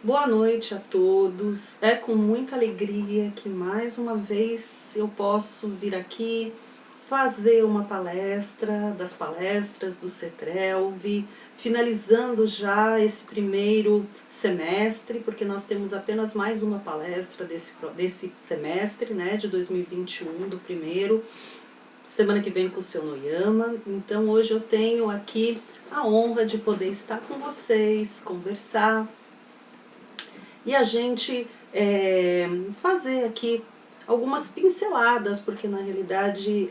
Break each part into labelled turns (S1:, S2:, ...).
S1: Boa noite a todos. É com muita alegria que mais uma vez eu posso vir aqui fazer uma palestra, das palestras do CETRELV, finalizando já esse primeiro semestre, porque nós temos apenas mais uma palestra desse semestre, né, de 2021, do primeiro, semana que vem com o seu Noyama. Então hoje eu tenho aqui a honra de poder estar com vocês, conversar, e a gente fazer aqui algumas pinceladas, porque na realidade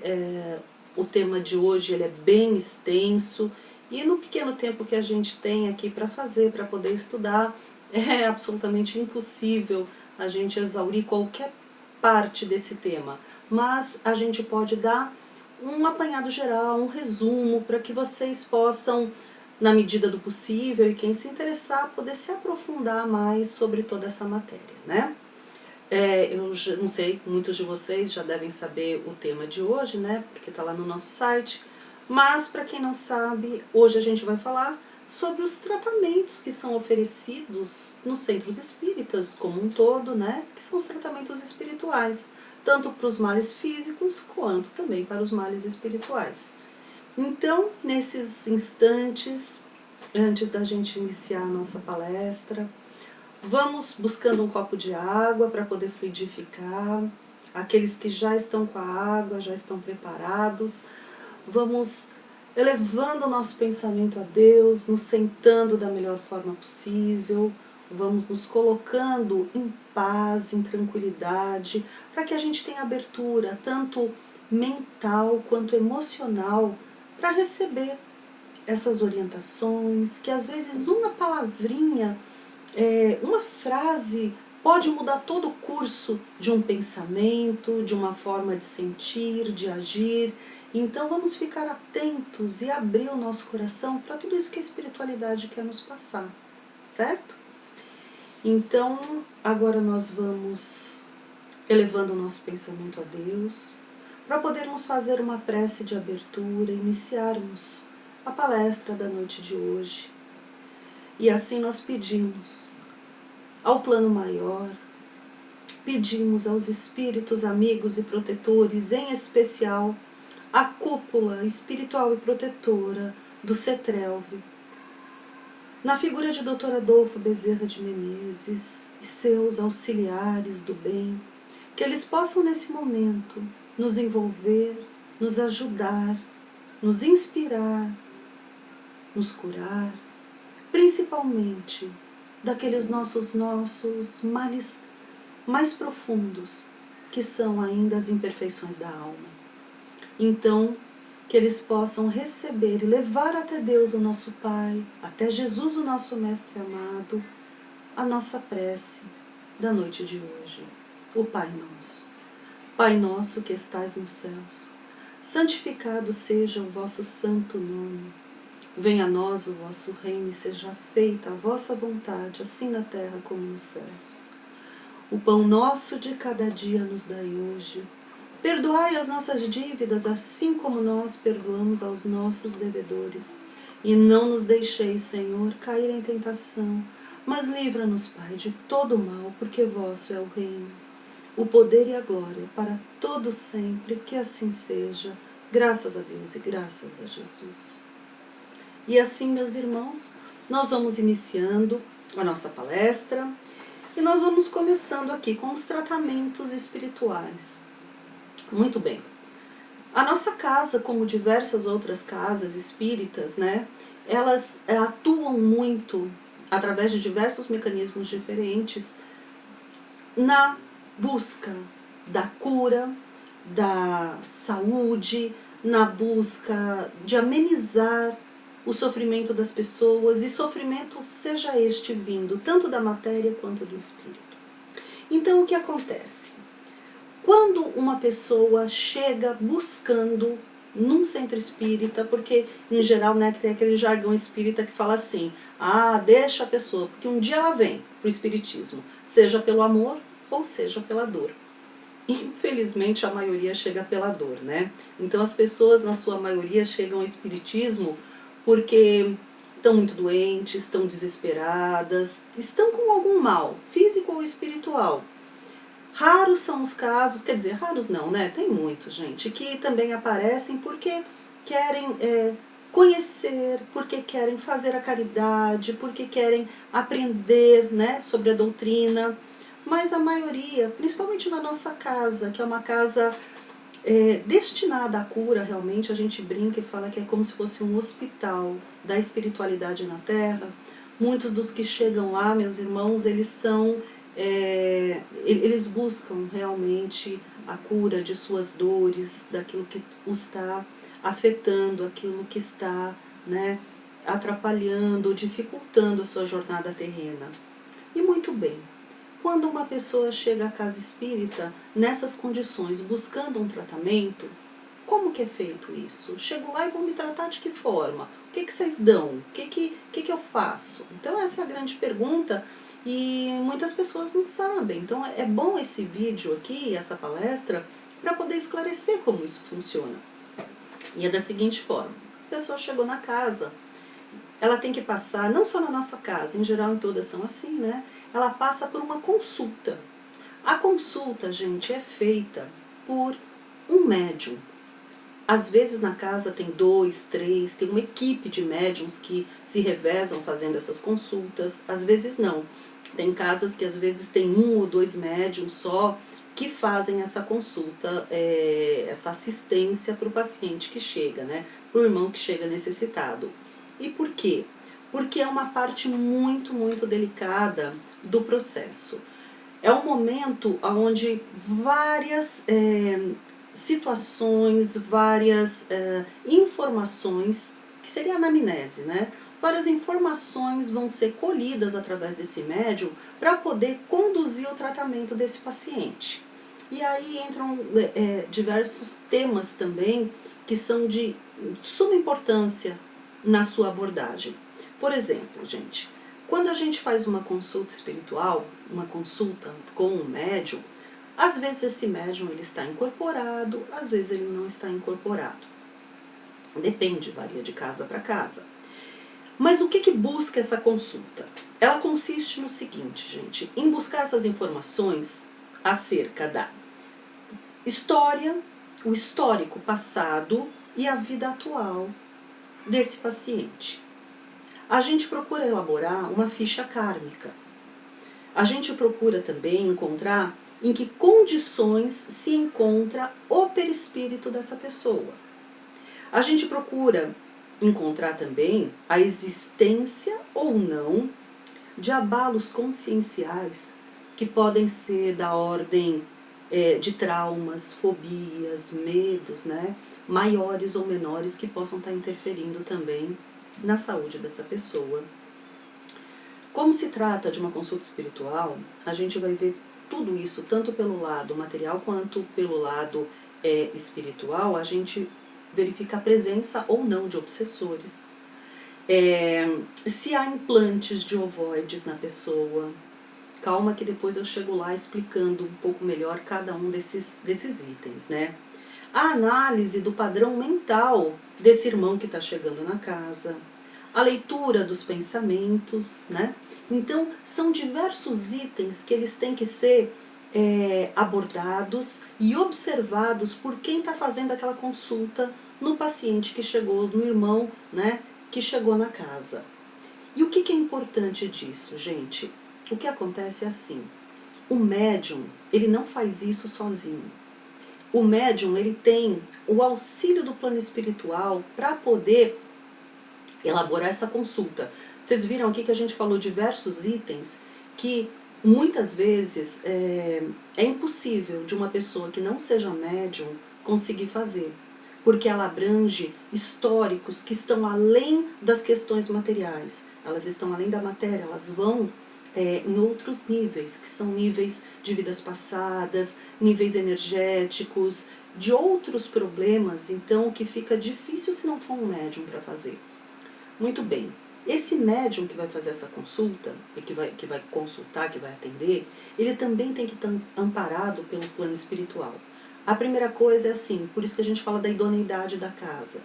S1: o tema de hoje ele é bem extenso, e no pequeno tempo que a gente tem aqui para fazer, para poder estudar, é absolutamente impossível a gente exaurir qualquer parte desse tema, mas a gente pode dar um apanhado geral, um resumo, para que vocês possam, na medida do possível, e quem se interessar, poder se aprofundar mais sobre toda essa matéria, né? Eu não sei, muitos de vocês já devem saber o tema de hoje, né? Porque está lá no nosso site, mas para quem não sabe, hoje a gente vai falar sobre os tratamentos que são oferecidos nos centros espíritas como um todo, né? Que são os tratamentos espirituais, tanto para os males físicos quanto também para os males espirituais. Então, nesses instantes, antes da gente iniciar a nossa palestra, vamos buscando um copo de água para poder fluidificar. Aqueles que já estão com a água, já estão preparados, vamos elevando o nosso pensamento a Deus, nos sentando da melhor forma possível, vamos nos colocando em paz, em tranquilidade, para que a gente tenha abertura, tanto mental quanto emocional, para receber essas orientações, que às vezes uma palavrinha, uma frase pode mudar todo o curso de um pensamento, de uma forma de sentir, de agir. Então vamos ficar atentos e abrir o nosso coração para tudo isso que a espiritualidade quer nos passar, certo? Então agora nós vamos elevando o nosso pensamento a Deus, para podermos fazer uma prece de abertura, iniciarmos a palestra da noite de hoje. E assim nós pedimos ao plano maior, pedimos aos espíritos amigos e protetores, em especial a cúpula espiritual e protetora do CETRELV, na figura de Dr. Adolfo Bezerra de Menezes e seus auxiliares do bem, que eles possam nesse momento nos envolver, nos ajudar, nos inspirar, nos curar, principalmente daqueles nossos males mais profundos, que são ainda as imperfeições da alma. Então, que eles possam receber e levar até Deus, o nosso Pai, até Jesus, o nosso Mestre amado, a nossa prece da noite de hoje. O Pai Nosso. Pai nosso que estais nos céus, santificado seja o vosso santo nome. Venha a nós o vosso reino e seja feita a vossa vontade, assim na terra como nos céus. O pão nosso de cada dia nos dai hoje. Perdoai as nossas dívidas, assim como nós perdoamos aos nossos devedores. E não nos deixeis, Senhor, cair em tentação, mas livra-nos, Pai, de todo o mal, porque vosso é o reino, o poder e a glória, para todo sempre, que assim seja, graças a Deus e graças a Jesus. E assim, meus irmãos, nós vamos iniciando a nossa palestra, e nós vamos começando aqui com os tratamentos espirituais. Muito bem. A nossa casa, como diversas outras casas espíritas, né, elas atuam muito, através de diversos mecanismos diferentes, na busca da cura, da saúde, na busca de amenizar o sofrimento das pessoas, e sofrimento seja este vindo tanto da matéria quanto do espírito. Então o que acontece? Quando uma pessoa chega buscando num centro espírita, porque em geral, né, que tem aquele jargão espírita que fala assim, deixa a pessoa, porque um dia ela vem para o espiritismo, seja pelo amor ou seja pela dor. Infelizmente a maioria chega pela dor, né? Então as pessoas na sua maioria chegam ao espiritismo porque estão muito doentes, estão desesperadas, estão com algum mal, físico ou espiritual. Raros são os casos, quer dizer, raros não, né? Tem muitos, gente, que também aparecem porque querem conhecer, porque querem fazer a caridade, porque querem aprender, né, sobre a doutrina. Mas a maioria, principalmente na nossa casa, que é uma casa destinada à cura, realmente, a gente brinca e fala que é como se fosse um hospital da espiritualidade na Terra. Muitos dos que chegam lá, meus irmãos, eles buscam realmente a cura de suas dores, daquilo que os está afetando, aquilo que está, né, atrapalhando, dificultando a sua jornada terrena. E muito bem, quando uma pessoa chega à casa espírita nessas condições, buscando um tratamento, como que é feito isso? Chego lá e vou me tratar de que forma? O que vocês dão? O que eu faço? Então essa é a grande pergunta e muitas pessoas não sabem. Então é bom esse vídeo aqui, essa palestra, para poder esclarecer como isso funciona. E é da seguinte forma: a pessoa chegou na casa, ela tem que passar, não só na nossa casa, em geral em todas são assim, né? Ela passa por uma consulta. A consulta, gente, é feita por um médium. Às vezes na casa tem 2, 3, tem uma equipe de médiums que se revezam fazendo essas consultas, às vezes não. Tem casas que às vezes tem 1 ou 2 médiums só que fazem essa consulta, essa assistência para o paciente que chega, né? Para o irmão que chega necessitado. E por quê? Porque é uma parte muito, muito delicada do processo. É um momento onde várias situações, várias informações, que seria a anamnese, né? Várias informações vão ser colhidas através desse médium para poder conduzir o tratamento desse paciente. E aí entram diversos temas também que são de suma importância na sua abordagem. Por exemplo, gente, quando a gente faz uma consulta espiritual, uma consulta com um médium, às vezes esse médium ele está incorporado, às vezes ele não está incorporado. Depende, varia de casa para casa. Mas o que busca essa consulta? Ela consiste no seguinte, gente, em buscar essas informações acerca da história, o histórico passado e a vida atual desse paciente. A gente procura elaborar uma ficha kármica. A gente procura também encontrar em que condições se encontra o perispírito dessa pessoa. A gente procura encontrar também a existência ou não de abalos conscienciais que podem ser da ordem de traumas, fobias, medos, né, maiores ou menores que possam estar interferindo também na saúde dessa pessoa. Como se trata de uma consulta espiritual, a gente vai ver tudo isso, tanto pelo lado material quanto pelo lado espiritual. A gente verifica a presença ou não de obsessores, se há implantes de ovoides na pessoa. Calma que depois eu chego lá explicando um pouco melhor cada um desses itens, né? A análise do padrão mental desse irmão que está chegando na casa, a leitura dos pensamentos, né? Então, são diversos itens que eles têm que ser abordados e observados por quem está fazendo aquela consulta no paciente que chegou, no irmão, né, que chegou na casa. E o que é importante disso, gente? O que acontece é assim: o médium, ele não faz isso sozinho. O médium, ele tem o auxílio do plano espiritual para poder elaborar essa consulta. Vocês viram aqui que a gente falou diversos itens que muitas vezes é impossível de uma pessoa que não seja médium conseguir fazer, porque ela abrange históricos que estão além das questões materiais, elas estão além da matéria, elas vão em outros níveis, que são níveis de vidas passadas, níveis energéticos, de outros problemas, então que fica difícil se não for um médium para fazer. Muito bem, esse médium que vai fazer essa consulta, e que vai consultar, que vai atender, ele também tem que estar amparado pelo plano espiritual. A primeira coisa é assim, por isso que a gente fala da idoneidade da casa.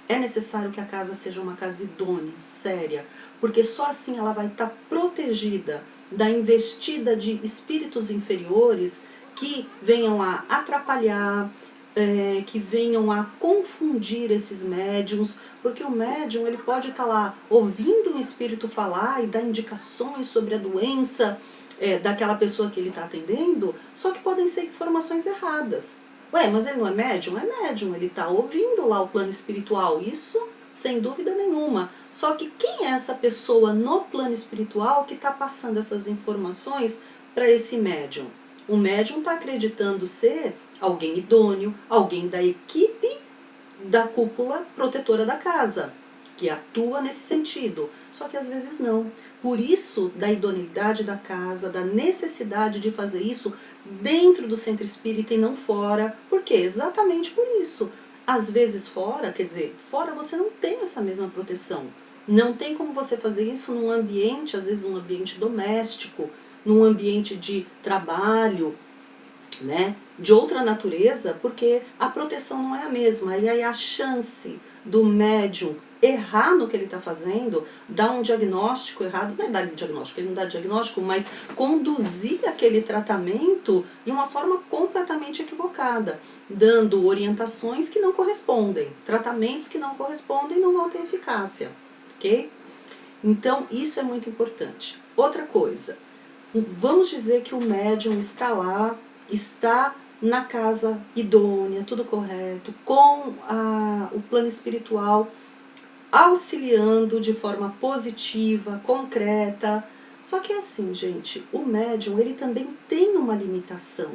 S1: é necessário que a casa seja uma casa idônea, séria, porque só assim ela vai estar protegida da investida de espíritos inferiores que venham a atrapalhar, que venham a confundir esses médiums, porque o médium ele pode estar lá ouvindo um espírito falar e dar indicações sobre a doença daquela pessoa que ele está atendendo, só que podem ser informações erradas. Ué, mas ele não é médium? É médium, ele está ouvindo lá o plano espiritual, isso sem dúvida nenhuma. Só que quem é essa pessoa no plano espiritual que está passando essas informações para esse médium? O médium está acreditando ser alguém idôneo, alguém da equipe da cúpula protetora da casa, que atua nesse sentido. Só que às vezes não. Por isso, da idoneidade da casa, da necessidade de fazer isso dentro do centro espírita e não fora. Por quê? Exatamente por isso. Às vezes fora, quer dizer, fora você não tem essa mesma proteção. Não tem como você fazer isso num ambiente, às vezes um ambiente doméstico, num ambiente de trabalho, né, de outra natureza, porque a proteção não é a mesma. E aí a chance do médium errar no que ele está fazendo, dar um diagnóstico errado, não é dar diagnóstico, ele não dá diagnóstico, mas conduzir aquele tratamento de uma forma completamente equivocada, dando orientações que não correspondem, tratamentos que não correspondem e não vão ter eficácia, ok? Então isso é muito importante. Outra coisa, vamos dizer que o médium está lá, está na casa idônea, tudo correto, com o plano espiritual auxiliando de forma positiva, concreta. Só que é assim, gente, o médium ele também tem uma limitação.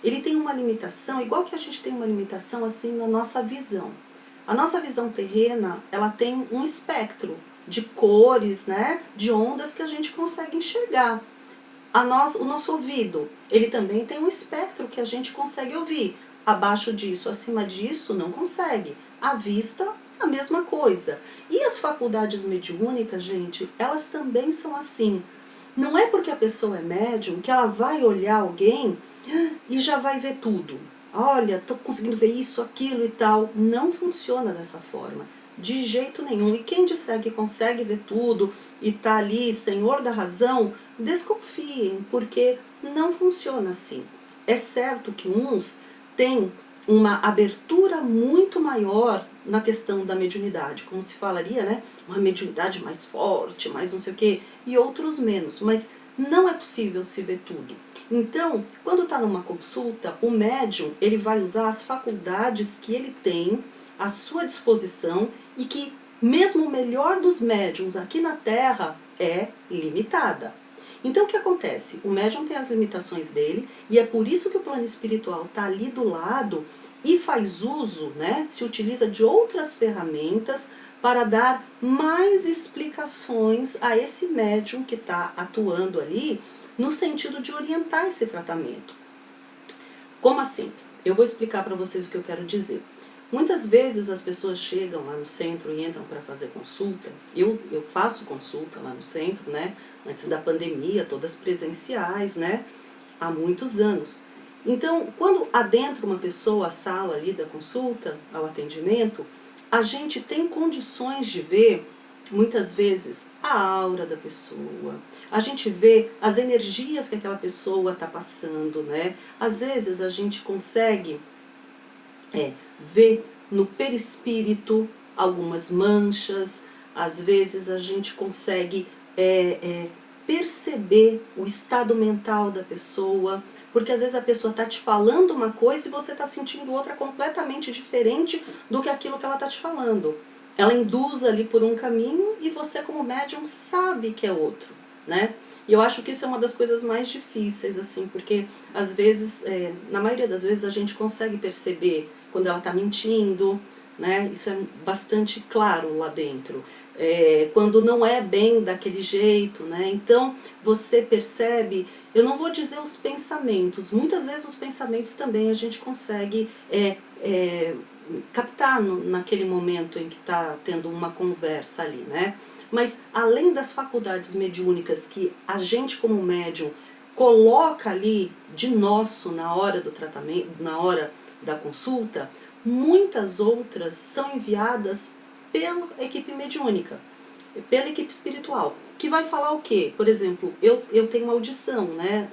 S1: Ele tem uma limitação, igual que a gente tem uma limitação assim na nossa visão. A nossa visão terrena, ela tem um espectro de cores, né, de ondas que a gente consegue enxergar. O nosso ouvido, ele também tem um espectro que a gente consegue ouvir. Abaixo disso, acima disso, não consegue. A vista, a mesma coisa. E as faculdades mediúnicas, gente, elas também são assim. Não é porque a pessoa é médium que ela vai olhar alguém e já vai ver tudo. Olha, estou conseguindo ver isso, aquilo e tal. Não funciona dessa forma. De jeito nenhum. E quem disser que consegue ver tudo e está ali, senhor da razão, desconfiem, porque não funciona assim. É certo que uns têm uma abertura muito maior na questão da mediunidade, como se falaria, né? Uma mediunidade mais forte, mais não sei o quê, e outros menos, mas não é possível se ver tudo. Então, quando está numa consulta, o médium ele vai usar as faculdades que ele tem à sua disposição e que, mesmo o melhor dos médiums aqui na Terra, é limitada. Então o que acontece? O médium tem as limitações dele e é por isso que o plano espiritual está ali do lado e faz uso, né, se utiliza de outras ferramentas para dar mais explicações a esse médium que está atuando ali no sentido de orientar esse tratamento. Como assim? Eu vou explicar para vocês o que eu quero dizer. Muitas vezes as pessoas chegam lá no centro e entram para fazer consulta. Eu faço consulta lá no centro, né? Antes da pandemia, todas presenciais, né? Há muitos anos. Então, quando adentra uma pessoa à sala ali da consulta, ao atendimento, a gente tem condições de ver, muitas vezes, a aura da pessoa. A gente vê as energias que aquela pessoa está passando, né? Às vezes a gente consegue ver no perispírito algumas manchas, às vezes a gente consegue perceber o estado mental da pessoa, porque às vezes a pessoa está te falando uma coisa e você está sentindo outra completamente diferente do que aquilo que ela está te falando. Ela induz ali por um caminho e você como médium sabe que é outro, né? E eu acho que isso é uma das coisas mais difíceis, assim, porque às vezes, na maioria das vezes a gente consegue perceber quando ela está mentindo, né? Isso é bastante claro lá dentro. Quando não é bem daquele jeito, né? Então você percebe, eu não vou dizer os pensamentos, muitas vezes os pensamentos também a gente consegue captar naquele momento em que está tendo uma conversa ali, né? Mas além das faculdades mediúnicas que a gente como médium coloca ali de nosso na hora do tratamento, na hora da consulta, muitas outras são enviadas pela equipe mediúnica, pela equipe espiritual, que vai falar o quê? Por exemplo, eu tenho uma audição, né,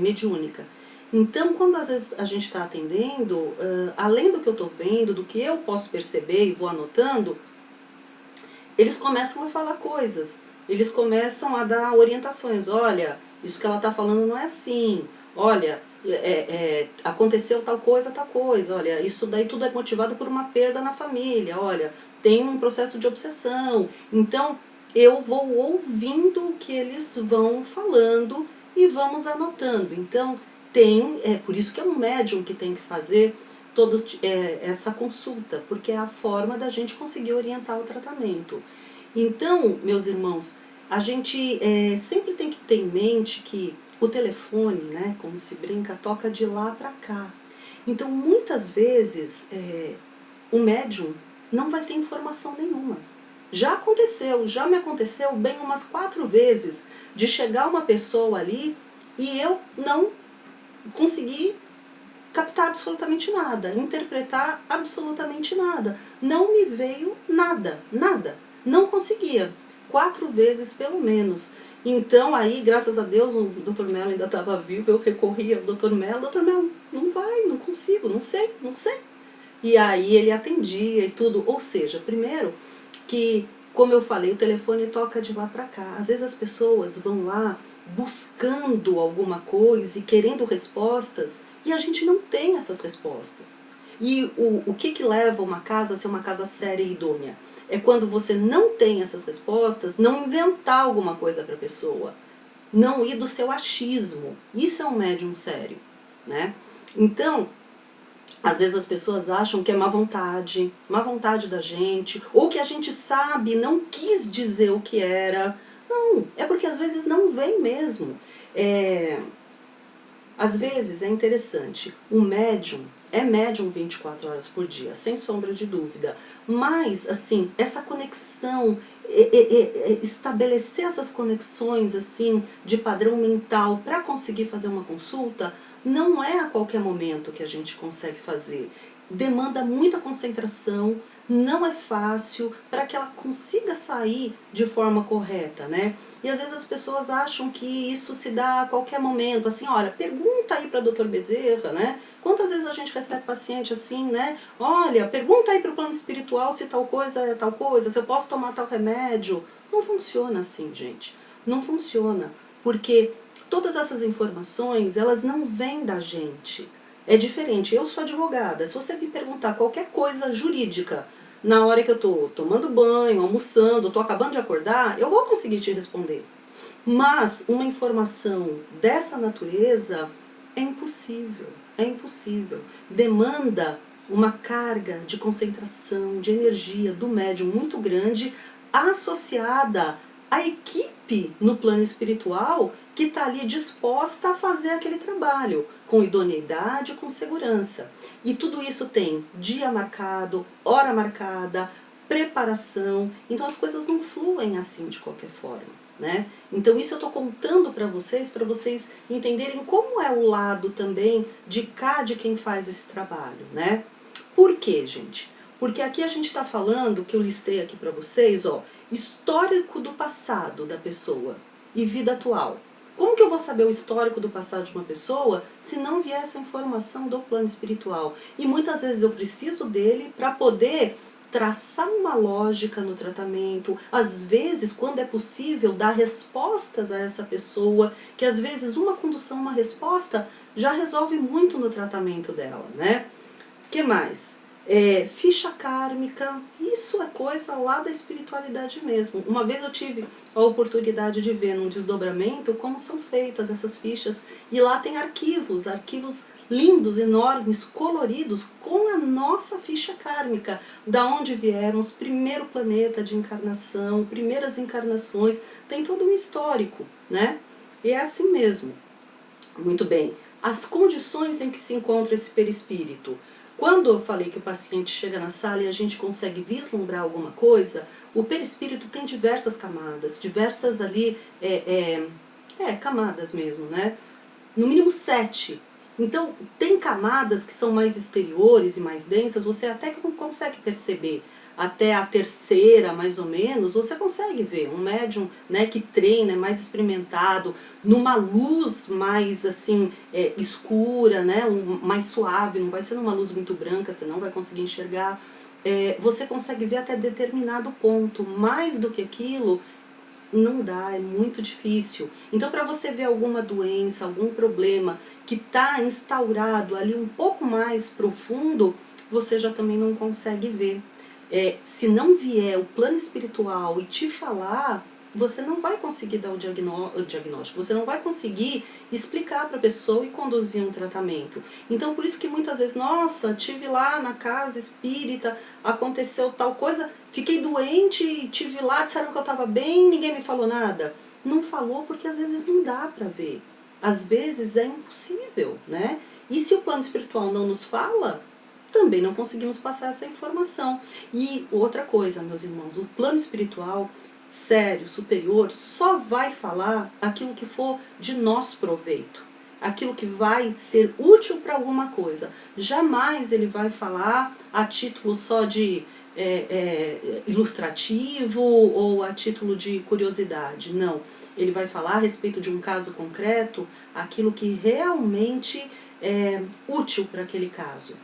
S1: mediúnica. Então, quando às vezes a gente está atendendo, além do que eu estou vendo, do que eu posso perceber e vou anotando, eles começam a falar coisas, eles começam a dar orientações. Olha, isso que ela está falando não é assim, olha, aconteceu tal coisa, olha, isso daí tudo é motivado por uma perda na família, olha, tem um processo de obsessão. Então, eu vou ouvindo o que eles vão falando e vamos anotando. Então, por isso que é um médium que tem que fazer toda essa consulta, porque é a forma da gente conseguir orientar o tratamento. Então, meus irmãos, a gente sempre tem que ter em mente que o telefone, né, como se brinca, toca de lá para cá. Então, muitas vezes, o médium não vai ter informação nenhuma. Já me aconteceu bem umas 4 vezes de chegar uma pessoa ali e eu não conseguir captar absolutamente nada, interpretar absolutamente nada. Não me veio nada, nada. Não conseguia. 4 vezes pelo menos. Então aí, graças a Deus, o Dr. Mello ainda estava vivo, eu recorri ao Dr. Mello. Dr. Mello, não vai, não consigo, não sei. E aí ele atendia e tudo. Ou seja, primeiro que, como eu falei, o telefone toca de lá para cá. Às vezes as pessoas vão lá buscando alguma coisa e querendo respostas, e a gente não tem essas respostas. E o que leva uma casa a ser uma casa séria e idônea? É quando você não tem essas respostas, não inventar alguma coisa para a pessoa. Não ir do seu achismo. Isso é um médium sério, né? Então, às vezes as pessoas acham que é má vontade da gente, ou que a gente sabe, não quis dizer o que era. Não, é porque às vezes não vem mesmo. Às vezes é interessante, o médium é médium 24 horas por dia, sem sombra de dúvida. Mas, assim, essa conexão, estabelecer essas conexões, assim, de padrão mental para conseguir fazer uma consulta, não é a qualquer momento que a gente consegue fazer. Demanda muita concentração, não é fácil para que ela consiga sair de forma correta, né? E às vezes as pessoas acham que isso se dá a qualquer momento, assim, olha, pergunta aí para o Dr. Bezerra, né? Quantas vezes a gente recebe paciente assim, né? Olha, pergunta aí para o plano espiritual se tal coisa é tal coisa, se eu posso tomar tal remédio. Não funciona assim, gente. Não funciona, porque todas essas informações, elas não vêm da gente. É diferente, eu sou advogada, se você me perguntar qualquer coisa jurídica, na hora que eu estou tomando banho, almoçando, estou acabando de acordar, eu vou conseguir te responder. Mas uma informação dessa natureza é impossível, é impossível. Demanda uma carga de concentração, de energia do médium muito grande, associada à equipe no plano espiritual que está ali disposta a fazer aquele trabalho, com idoneidade, com segurança. E tudo isso tem dia marcado, hora marcada, preparação, então as coisas não fluem assim de qualquer forma, né? Então isso eu estou contando para vocês entenderem como é o lado também de cá de quem faz esse trabalho, né? Por quê, gente? Porque aqui a gente está falando, que eu listei aqui para vocês, ó, histórico do passado da pessoa e vida atual. Como que eu vou saber o histórico do passado de uma pessoa se não vier essa informação do plano espiritual? E muitas vezes eu preciso dele para poder traçar uma lógica no tratamento, às vezes, quando é possível, dar respostas a essa pessoa, que às vezes uma condução, uma resposta já resolve muito no tratamento dela, né? O que mais? Ficha kármica, isso é coisa lá da espiritualidade mesmo. Uma vez eu tive a oportunidade de ver num desdobramento como são feitas essas fichas, e lá tem arquivos lindos, enormes, coloridos, com a nossa ficha kármica, da onde vieram os primeiros planetas de encarnação, primeiras encarnações, tem todo um histórico, né? E é assim mesmo. Muito bem. As condições em que se encontra esse perispírito. Quando eu falei que o paciente chega na sala e a gente consegue vislumbrar alguma coisa, o perispírito tem diversas camadas, diversas ali, camadas mesmo, né? No mínimo 7. Então, tem camadas que são mais exteriores e mais densas, você até que não consegue perceber. Até a terceira, mais ou menos, você consegue ver um médium, né, que treina, é mais experimentado, numa luz mais assim, escura, né, mais suave, não vai ser numa luz muito branca, você não vai conseguir enxergar. Você consegue ver até determinado ponto, mais do que aquilo, não dá, é muito difícil. Então, para você ver alguma doença, algum problema que está instaurado ali um pouco mais profundo, você já também não consegue ver. Se não vier o plano espiritual e te falar, você não vai conseguir dar o diagnóstico, você não vai conseguir explicar para a pessoa e conduzir um tratamento. Então, por isso que muitas vezes, nossa, tive lá na casa espírita, aconteceu tal coisa, fiquei doente, tive lá, disseram que eu estava bem, ninguém me falou nada. Não falou porque às vezes não dá para ver. Às vezes é impossível, né? E se o plano espiritual não nos fala, também não conseguimos passar essa informação. E outra coisa, meus irmãos, o plano espiritual sério, superior, só vai falar aquilo que for de nosso proveito, aquilo que vai ser útil para alguma coisa. Jamais ele vai falar a título só de ilustrativo ou a título de curiosidade, não. Ele vai falar a respeito de um caso concreto, aquilo que realmente é útil para aquele caso,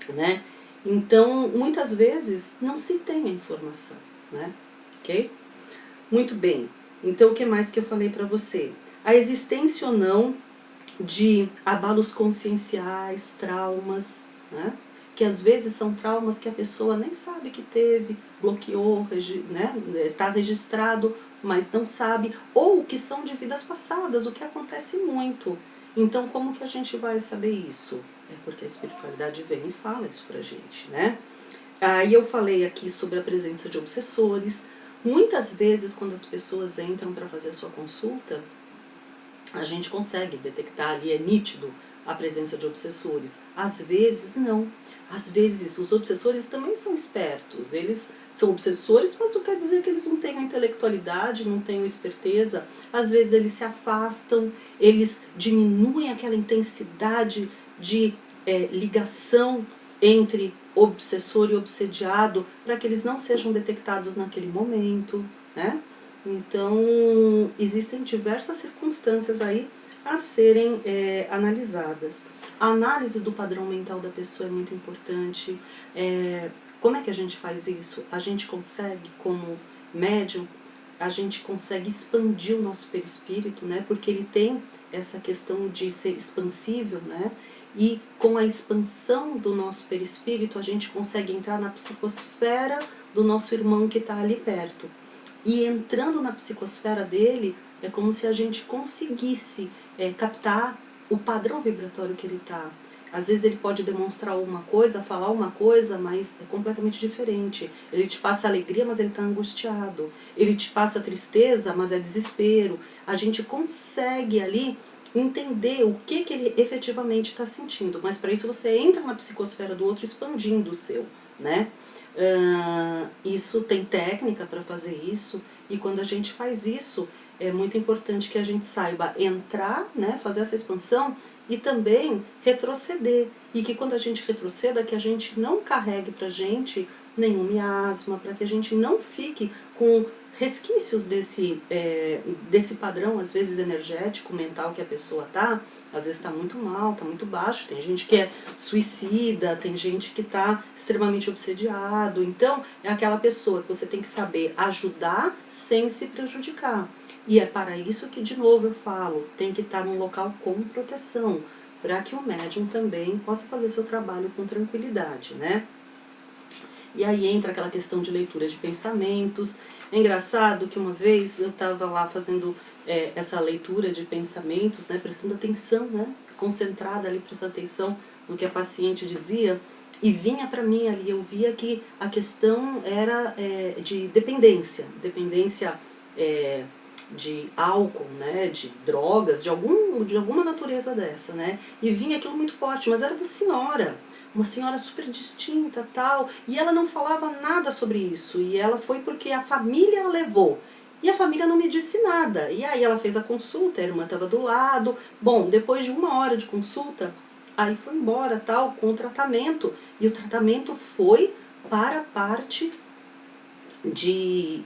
S1: né? Então, muitas vezes, não se tem a informação, né? Ok? Muito bem. Então, o que mais que eu falei para você? A existência ou não de abalos conscienciais, traumas, né? Que às vezes são traumas que a pessoa nem sabe que teve, bloqueou, né? Tá registrado, mas não sabe, ou que são de vidas passadas, o que acontece muito. Então, como que a gente vai saber isso? É porque a espiritualidade vem e fala isso pra gente, né? Aí eu falei aqui sobre a presença de obsessores. Muitas vezes, quando as pessoas entram para fazer a sua consulta, a gente consegue detectar ali, é nítido a presença de obsessores. Às vezes, não. Às vezes, os obsessores também são espertos. Eles são obsessores, mas não quer dizer que eles não tenham intelectualidade, não tenham esperteza. Às vezes, eles se afastam, eles diminuem aquela intensidade de ligação entre obsessor e obsediado, para que eles não sejam detectados naquele momento, né? Então, existem diversas circunstâncias aí a serem analisadas. A análise do padrão mental da pessoa é muito importante. Como é que a gente faz isso? A gente consegue, como médium, a gente consegue expandir o nosso perispírito, né? Porque ele tem essa questão de ser expansível, né? E com a expansão do nosso perispírito, a gente consegue entrar na psicosfera do nosso irmão que está ali perto. E entrando na psicosfera dele, é como se a gente conseguisse captar o padrão vibratório que ele está. Às vezes ele pode demonstrar uma coisa, falar uma coisa, mas é completamente diferente. Ele te passa alegria, mas ele está angustiado. Ele te passa tristeza, mas é desespero. A gente consegue ali entender o que ele efetivamente está sentindo. Mas para isso você entra na psicosfera do outro expandindo o seu, né? Isso tem técnica para fazer isso, e quando a gente faz isso, é muito importante que a gente saiba entrar, né, fazer essa expansão e também retroceder. E que quando a gente retroceda, que a gente não carregue pra gente nenhum miasma, para que a gente não fique com resquícios desse padrão, às vezes energético, mental que a pessoa tá. Às vezes está muito mal, está muito baixo, tem gente que é suicida, tem gente que está extremamente obsediado. Então, é aquela pessoa que você tem que saber ajudar sem se prejudicar. E é para isso que, de novo, eu falo, tem que estar num local com proteção, para que o médium também possa fazer seu trabalho com tranquilidade, né? E aí entra aquela questão de leitura de pensamentos. É engraçado que uma vez eu estava lá fazendo essa leitura de pensamentos, né, prestando atenção, né, concentrada ali, prestando atenção no que a paciente dizia, e vinha para mim ali, eu via que a questão era de dependência, de álcool, né, de drogas, de alguma natureza dessa, né, e vinha aquilo muito forte, mas era uma senhora super distinta, tal, e ela não falava nada sobre isso, e ela foi porque a família a levou. E a família não me disse nada. E aí ela fez a consulta, a irmã estava do lado. Bom, depois de 1 hora de consulta, aí foi embora, tal, com o tratamento. E o tratamento foi para a parte de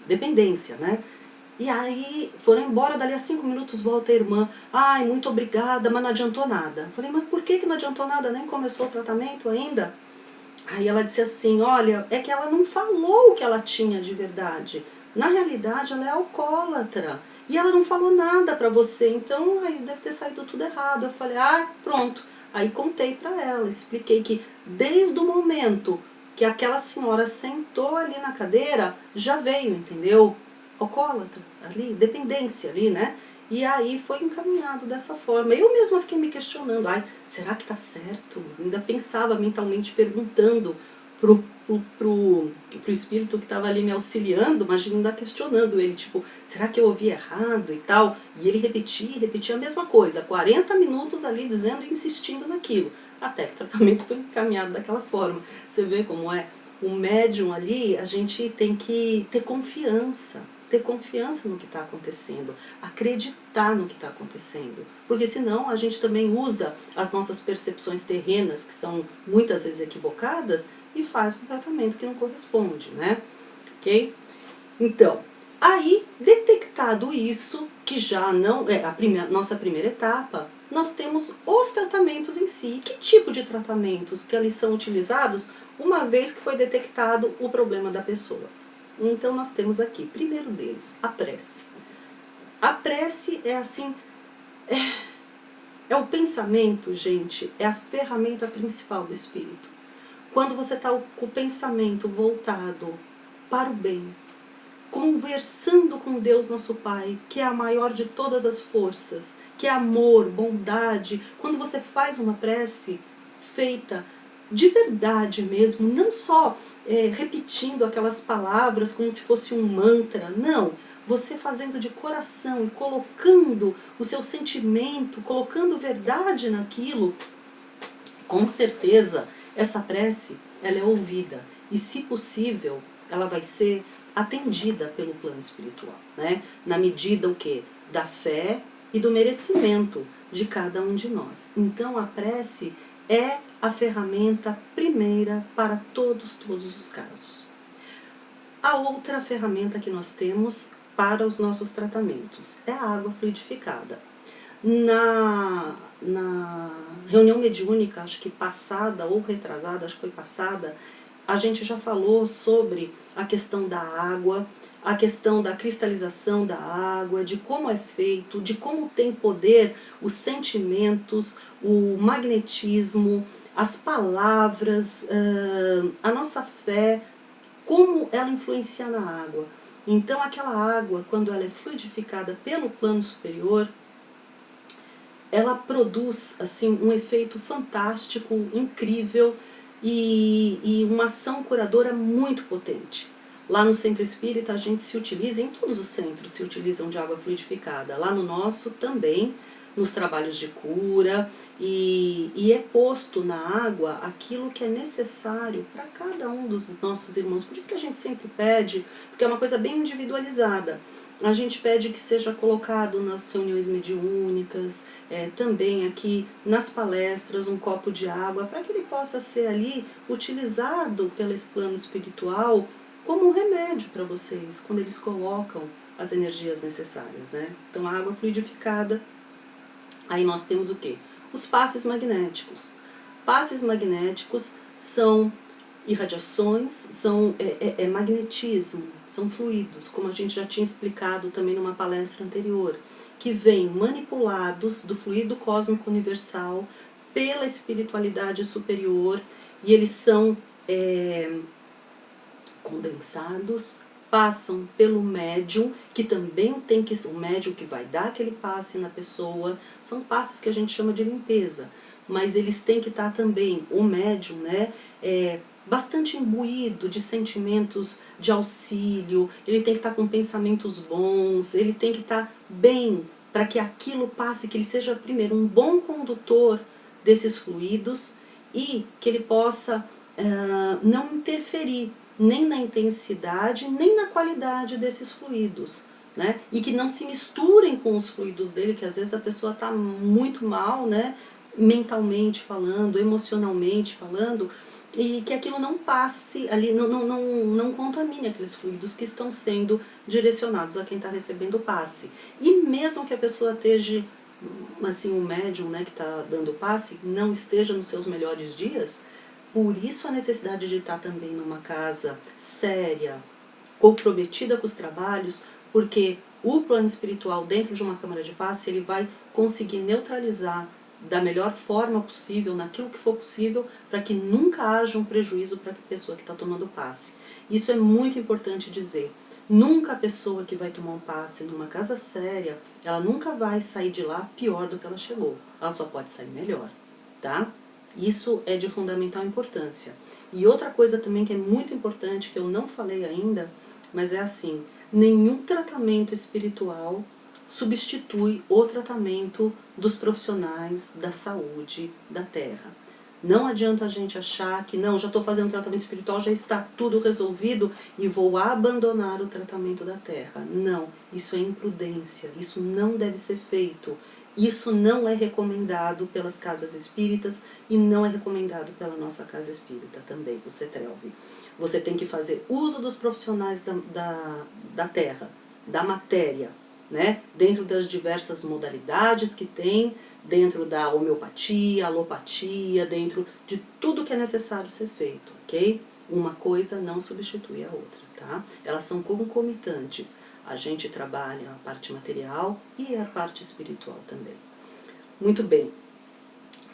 S1: dependência, né? E aí foram embora, dali a 5 minutos volta a irmã. Ai, muito obrigada, mas não adiantou nada. Eu falei, mas por que não adiantou nada? Nem começou o tratamento ainda? Aí ela disse assim, olha, é que ela não falou o que ela tinha de verdade. Na realidade, ela é alcoólatra. E ela não falou nada pra você, então aí deve ter saído tudo errado. Eu falei, ah, pronto. Aí contei pra ela, expliquei que desde o momento que aquela senhora sentou ali na cadeira, já veio, entendeu? Alcoólatra ali, dependência ali, né? E aí foi encaminhado dessa forma. Eu mesma fiquei me questionando, ai, será que tá certo? Ainda pensava mentalmente perguntando pro espírito que estava ali me auxiliando, imagina ainda questionando ele, tipo, será que eu ouvi errado e tal? E ele repetia a mesma coisa, 40 minutos ali dizendo e insistindo naquilo, até que o tratamento foi encaminhado daquela forma. Você vê como é? O médium ali, a gente tem que ter confiança no que está acontecendo, acreditar no que está acontecendo, porque senão a gente também usa as nossas percepções terrenas, que são muitas vezes equivocadas, e faz um tratamento que não corresponde, né? Ok? Então, aí, detectado isso, que já não é a nossa primeira etapa, nós temos os tratamentos em si. Que tipo de tratamentos que eles são utilizados uma vez que foi detectado o problema da pessoa? Então nós temos aqui, primeiro deles, a prece. A prece é assim, é o pensamento, gente, é a ferramenta principal do espírito. Quando você está com o pensamento voltado para o bem, conversando com Deus nosso Pai, que é a maior de todas as forças, que é amor, bondade, quando você faz uma prece feita de verdade mesmo, não só repetindo aquelas palavras como se fosse um mantra, não, você fazendo de coração e colocando o seu sentimento, colocando verdade naquilo, com certeza essa prece ela é ouvida e, se possível, ela vai ser atendida pelo plano espiritual, né? Na medida o quê? Da fé e do merecimento de cada um de nós. Então a prece é a ferramenta primeira para todos os casos. A outra ferramenta que nós temos para os nossos tratamentos é a água fluidificada. Na reunião mediúnica, acho que passada ou retrasada, acho que foi passada, a gente já falou sobre a questão da água, a questão da cristalização da água, de como é feito, de como tem poder os sentimentos, o magnetismo, as palavras, a nossa fé, como ela influencia na água. Então aquela água, quando ela é fluidificada pelo plano superior, ela produz assim um efeito fantástico, incrível e uma ação curadora muito potente. Lá no centro espírita a gente se utiliza, em todos os centros se utilizam de água fluidificada, lá no nosso também, nos trabalhos de cura, e é posto na água aquilo que é necessário para cada um dos nossos irmãos. Por isso que a gente sempre pede, porque é uma coisa bem individualizada. A gente pede que seja colocado nas reuniões mediúnicas, também aqui nas palestras, um copo de água, para que ele possa ser ali utilizado pelo plano espiritual como um remédio para vocês, quando eles colocam as energias necessárias, né? Então a água fluidificada, aí nós temos o quê? Os passes magnéticos. Passes magnéticos são irradiações, são magnetismo, são fluidos, como a gente já tinha explicado também numa palestra anterior, que vêm manipulados do fluido cósmico universal pela espiritualidade superior, e eles são condensados, passam pelo médium, que também tem que ser o médium que vai dar aquele passe na pessoa. São passes que a gente chama de limpeza, mas eles têm que estar também, o médium, né, bastante imbuído de sentimentos de auxílio, ele tem que estar com pensamentos bons, ele tem que estar bem para que aquilo passe, que ele seja primeiro um bom condutor desses fluidos e que ele possa não interferir nem na intensidade, nem na qualidade desses fluidos, né? E que não se misturem com os fluidos dele, que às vezes a pessoa está muito mal, né? Mentalmente falando, emocionalmente falando, e que aquilo não passe ali, não contamine aqueles fluidos que estão sendo direcionados a quem está recebendo o passe. E mesmo que a pessoa esteja, assim, o médium, né, que está dando o passe, não esteja nos seus melhores dias, por isso a necessidade de estar também numa casa séria, comprometida com os trabalhos, porque o plano espiritual dentro de uma câmara de passe, ele vai conseguir neutralizar da melhor forma possível, naquilo que for possível, para que nunca haja um prejuízo para a pessoa que está tomando passe. Isso é muito importante dizer. Nunca a pessoa que vai tomar um passe numa casa séria, ela nunca vai sair de lá pior do que ela chegou. Ela só pode sair melhor, tá? Isso é de fundamental importância. E outra coisa também que é muito importante, que eu não falei ainda, mas é assim, nenhum tratamento espiritual substitui o tratamento dos profissionais da saúde da Terra. Não adianta a gente achar que, não, já estou fazendo tratamento espiritual, já está tudo resolvido e vou abandonar o tratamento da Terra. Não, isso é imprudência, isso não deve ser feito. Isso não é recomendado pelas casas espíritas e não é recomendado pela nossa casa espírita também, o CETRELV. Você tem que fazer uso dos profissionais da Terra, da matéria, né? Dentro das diversas modalidades que tem, dentro da homeopatia, alopatia, dentro de tudo que é necessário ser feito, ok? Uma coisa não substitui a outra, tá? Elas são concomitantes. A gente trabalha a parte material e a parte espiritual também. Muito bem.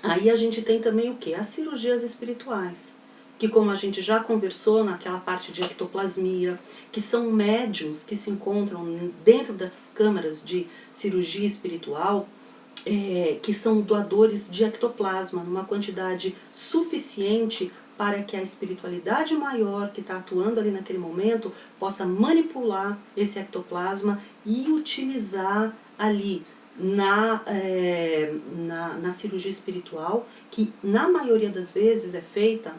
S1: Aí a gente tem também o quê? As cirurgias espirituais, que como a gente já conversou naquela parte de ectoplasmia, que são médiums que se encontram dentro dessas câmaras de cirurgia espiritual, que são doadores de ectoplasma, numa quantidade suficiente para que a espiritualidade maior que está atuando ali naquele momento possa manipular esse ectoplasma e utilizar ali na cirurgia espiritual, que na maioria das vezes é feita,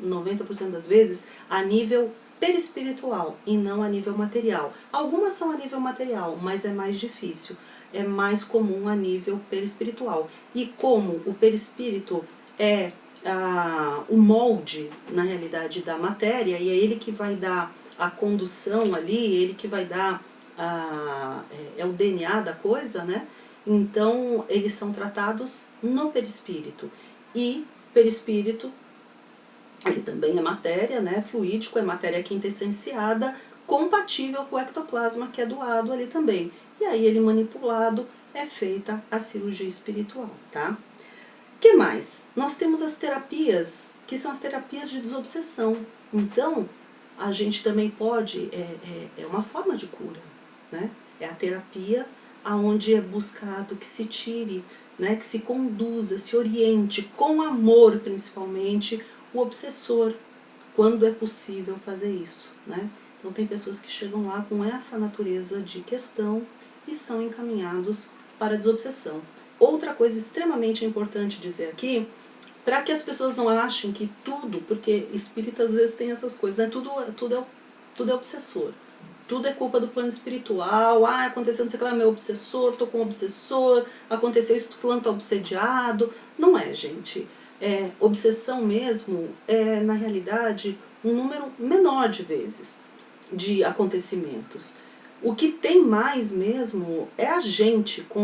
S1: 90% das vezes, a nível perispiritual e não a nível material. Algumas são a nível material, mas é mais difícil. É mais comum a nível perispiritual. E como o perispírito é o molde, na realidade, da matéria, e é ele que vai dar a condução ali, ele que vai dar, é o DNA da coisa, né? Então, eles são tratados no perispírito. E perispírito, ele também é matéria, né? Fluídico, é matéria quintessenciada, compatível com o ectoplasma que é doado ali também. E aí ele manipulado, é feita a cirurgia espiritual, tá? O que mais? Nós temos as terapias, que são as terapias de desobsessão. Então, a gente também pode, é uma forma de cura, né? É a terapia onde é buscado que se tire, né? Que se conduza, se oriente, com amor principalmente, o obsessor, quando é possível fazer isso, né? Então tem pessoas que chegam lá com essa natureza de questão e são encaminhados para a desobsessão. Outra coisa extremamente importante dizer aqui, para que as pessoas não achem que tudo, porque espírita às vezes tem essas coisas, né? Tudo é obsessor. Tudo é culpa do plano espiritual. Aconteceu não sei o que lá, meu obsessor, tô com um obsessor, aconteceu isso, fulano tá obsediado. Não é, gente. Obsessão mesmo é, na realidade, um número menor de vezes de acontecimentos. O que tem mais mesmo é a gente, com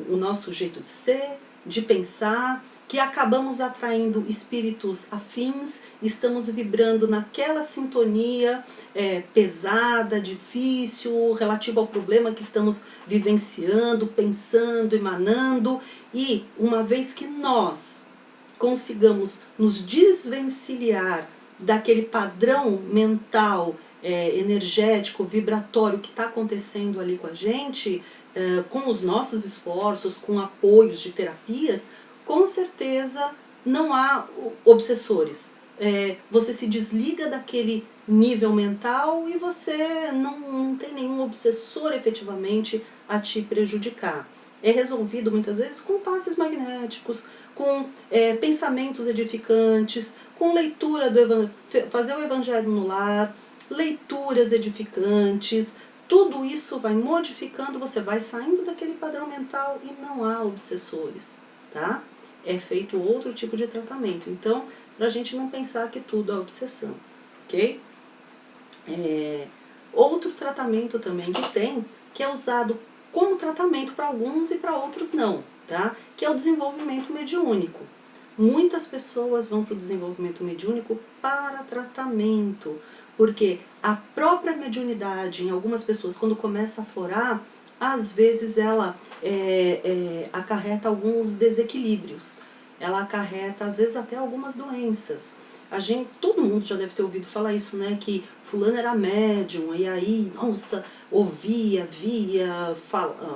S1: o nosso jeito de ser, de pensar, que acabamos atraindo espíritos afins, estamos vibrando naquela sintonia pesada, difícil, relativa ao problema que estamos vivenciando, pensando, emanando, e uma vez que nós consigamos nos desvencilhar daquele padrão mental, energético, vibratório que está acontecendo ali com a gente, com os nossos esforços, com apoios de terapias, com certeza não há obsessores. Você se desliga daquele nível mental e você não tem nenhum obsessor efetivamente a te prejudicar. É resolvido muitas vezes com passes magnéticos, com pensamentos edificantes, com leitura fazer o evangelho no lar, leituras edificantes, tudo isso vai modificando, você vai saindo daquele padrão mental e não há obsessores, tá? É feito outro tipo de tratamento. Então, para a gente não pensar que tudo é obsessão, ok? Outro tratamento também que é usado como tratamento para alguns e para outros não, tá? Que é o desenvolvimento mediúnico. Muitas pessoas vão para o desenvolvimento mediúnico para tratamento, porque a própria mediunidade, em algumas pessoas, quando começa a aflorar, às vezes ela acarreta alguns desequilíbrios, ela acarreta às vezes até algumas doenças. Todo mundo já deve ter ouvido falar isso, né? Que fulano era médium, e aí, nossa, ouvia, via,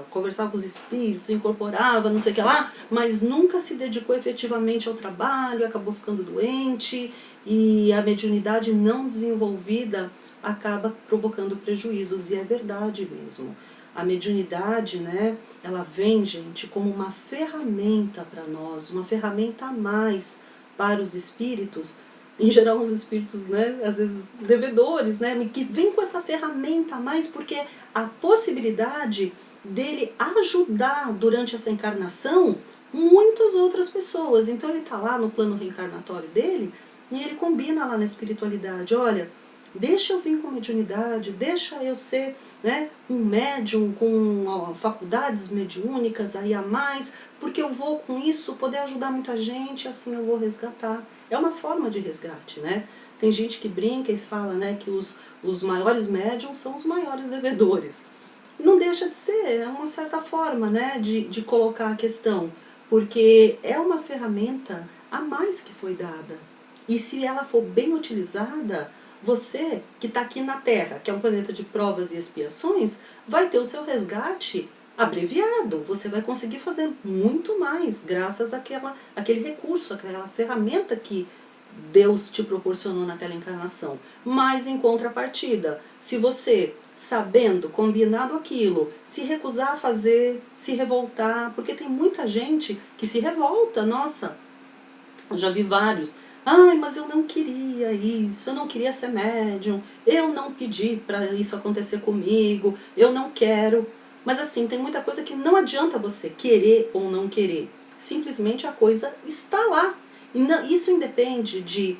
S1: conversava com os espíritos, incorporava, não sei o que lá, mas nunca se dedicou efetivamente ao trabalho, acabou ficando doente, e a mediunidade não desenvolvida acaba provocando prejuízos, e é verdade mesmo. A mediunidade, né, ela vem, gente, como uma ferramenta para nós, uma ferramenta a mais para os espíritos, em geral os espíritos, né, às vezes devedores, né, que vem com essa ferramenta a mais, porque a possibilidade dele ajudar durante essa encarnação muitas outras pessoas. Então ele está lá no plano reencarnatório dele e ele combina lá na espiritualidade, olha, deixa eu vir com mediunidade, deixa eu ser, né, um médium com faculdades mediúnicas aí a mais, porque eu vou com isso poder ajudar muita gente, assim eu vou resgatar. É uma forma de resgate, né? Tem gente que brinca e fala, né, que os maiores médiums são os maiores devedores. Não deixa de ser, é uma certa forma, né, de colocar a questão, porque é uma ferramenta a mais que foi dada. E se ela for bem utilizada, você que está aqui na Terra, que é um planeta de provas e expiações, vai ter o seu resgate abreviado. Você vai conseguir fazer muito mais graças àquele recurso, àquela ferramenta que Deus te proporcionou naquela encarnação. Mas em contrapartida, se você, sabendo, combinado aquilo, se recusar a fazer, se revoltar, porque tem muita gente que se revolta, nossa, eu já vi vários. Ai, mas eu não queria isso, eu não queria ser médium, eu não pedi para isso acontecer comigo, eu não quero. Mas assim, tem muita coisa que não adianta você querer ou não querer. Simplesmente a coisa está lá. E não, isso independe de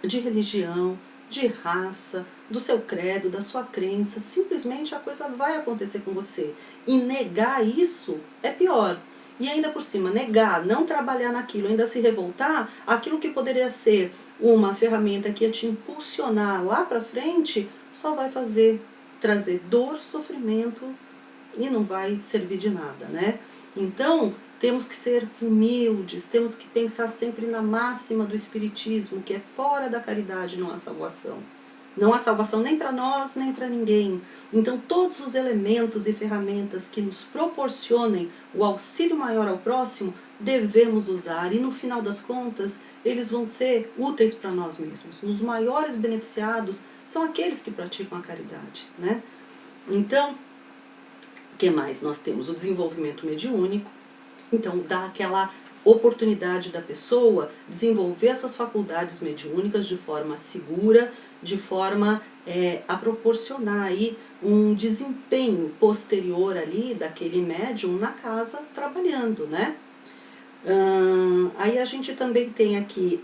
S1: religião, de raça, do seu credo, da sua crença. Simplesmente a coisa vai acontecer com você. E negar isso é pior. E ainda por cima, negar, não trabalhar naquilo, ainda se revoltar, aquilo que poderia ser uma ferramenta que ia te impulsionar lá pra frente, só vai trazer dor, sofrimento e não vai servir de nada, né? Então, temos que ser humildes, temos que pensar sempre na máxima do Espiritismo, que é fora da caridade não há salvação. Não há salvação nem para nós, nem para ninguém. Então, todos os elementos e ferramentas que nos proporcionem o auxílio maior ao próximo, devemos usar. E no final das contas, eles vão ser úteis para nós mesmos. Os maiores beneficiados são aqueles que praticam a caridade, né? Então, o que mais? Nós temos o desenvolvimento mediúnico. Então, dá aquela oportunidade da pessoa desenvolver as suas faculdades mediúnicas de forma segura, de forma a proporcionar aí um desempenho posterior ali daquele médium na casa trabalhando, né? Aí a gente também tem aqui